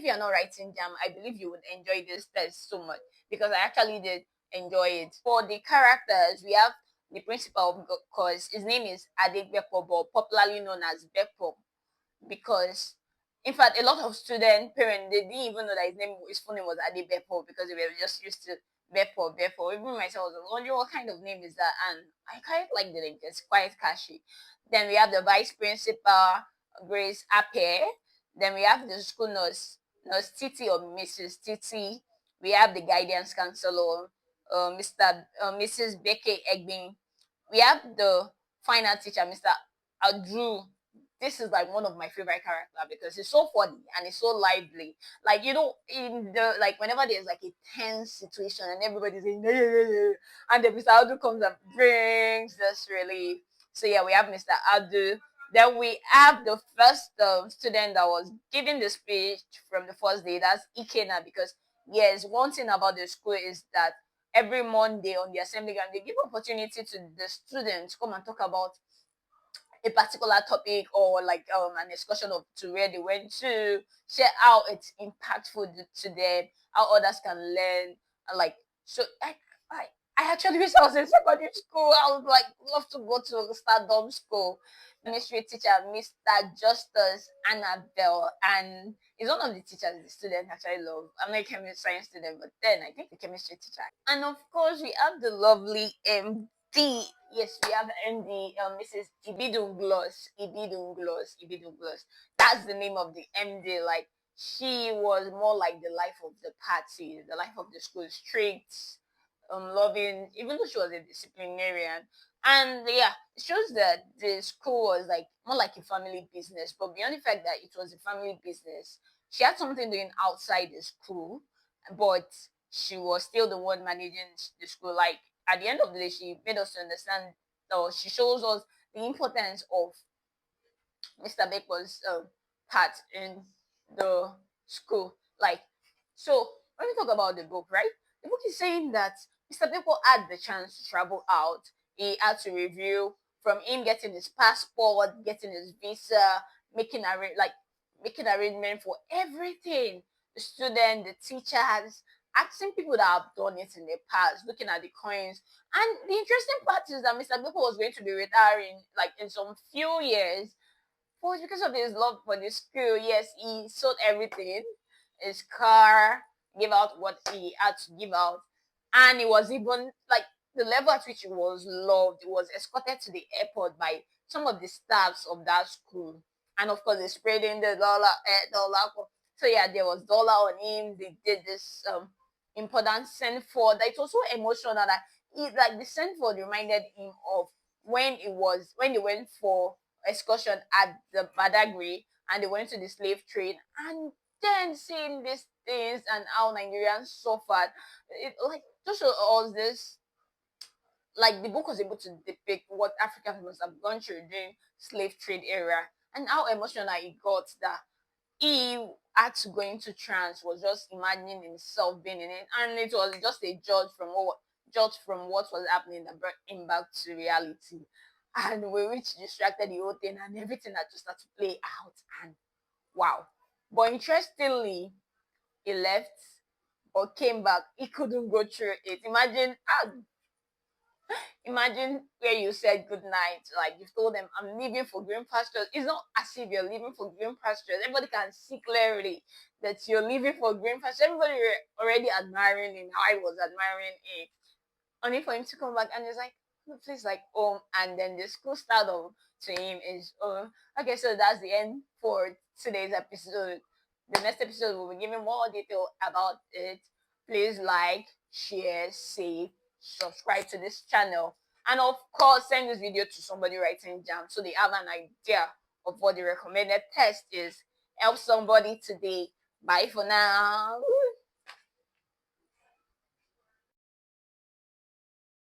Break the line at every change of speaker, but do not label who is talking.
you're not writing Jamb, I believe you would enjoy this test so much, because I actually did enjoy it. For the characters, we have the principal of course. His name is Adegbepo, but popularly known as Beppo, because in fact a lot of student parents, they didn't even know that his full name was Adebepo, because they were just used to Beppo. Even myself was wondering what kind of name is that, and I quite like the name. It's quite catchy. Then we have the vice principal, Grace Ape. Then we have the school nurse Titi or Mrs. Titi. We have the guidance counselor, Mrs. Becky Egbin. We have the final teacher, Mr. Adru. This is like one of my favorite characters because it's so funny and it's so lively. Like, in the, like, whenever there's like a tense situation and everybody's saying "Yeah, yeah, yeah, yeah," and then Mr. Adu comes and brings this relief. So yeah, we have Mr. Adu. Then we have the first student that was giving the speech from the first day. That's Ikena, because yes, one thing about the school is that every Monday on the assembly ground they give opportunity to the students come and talk about a particular topic, or like an excursion of to where they went to, share how it's impactful to them, how others can learn, and like, so I I actually wish I was in secondary school. I would like love to go to Stardom School. Chemistry teacher, Mr. Justice Annabelle, and he's one of the teachers the students actually love. I'm not a chemistry science student, but then I think the chemistry teacher. And of course, we have the lovely MD. Yes, we have MD, Mrs. Ibidunglos. That's the name of the MD. Like, she was more like the life of the party, the life of the school, strict, loving, even though she was a disciplinarian. And yeah, it shows that the school was like more like a family business. But beyond the fact that it was a family business, she had something doing outside the school, but she was still the one managing the school. Like, at the end of the day, she made us understand, or she shows us the importance of Mr. Baker's part in the school. Like, so when we talk about the book, right? The book is saying that Mr. Baker had the chance to travel out. He had to review, from him getting his passport, getting his visa, making arrangement for everything. The student, the teachers, asking people that have done it in the past, looking at the coins. And the interesting part is that Mr. Baker was going to be retiring like in some few years, but because of his love for the school, yes, he sold everything, his car, gave out what he had to give out, and it was even like the level at which he was loved. He was escorted to the airport by some of the staffs of that school, and of course, they sprayed in the dollar. So yeah, there was dollar on him. They did this important send for that. It was so emotional that like the send for reminded him of when they went for excursion at the Badagry and they went to the slave trade, and then seeing these things and how Nigerians suffered, it like just show us this, like the book was able to depict what Africans must have gone through during slave trade era, and how emotional it got that he had to go into trance, was just imagining himself being in it, and it was just a judge from what was happening that brought him back to reality. And we which distracted the whole thing, and everything that just started to play out, and wow. But interestingly, he left but came back. He couldn't go through it. Imagine where you said good night, like you've told them, I'm leaving for green pastures. It's not as if you're leaving for green pastures. Everybody can see clearly that you're leaving for green pastures. Everybody were already admiring him. How I was admiring him. Only for him to come back and it's like, the place like home. And then the school start of to him is, oh, okay, so that's the end for today's episode. The next episode will be giving more detail about it. Please like, share, save, subscribe to this channel, and of course send this video to somebody writing Jamb so they have an idea of what the recommended test is. Help somebody today. Bye for now.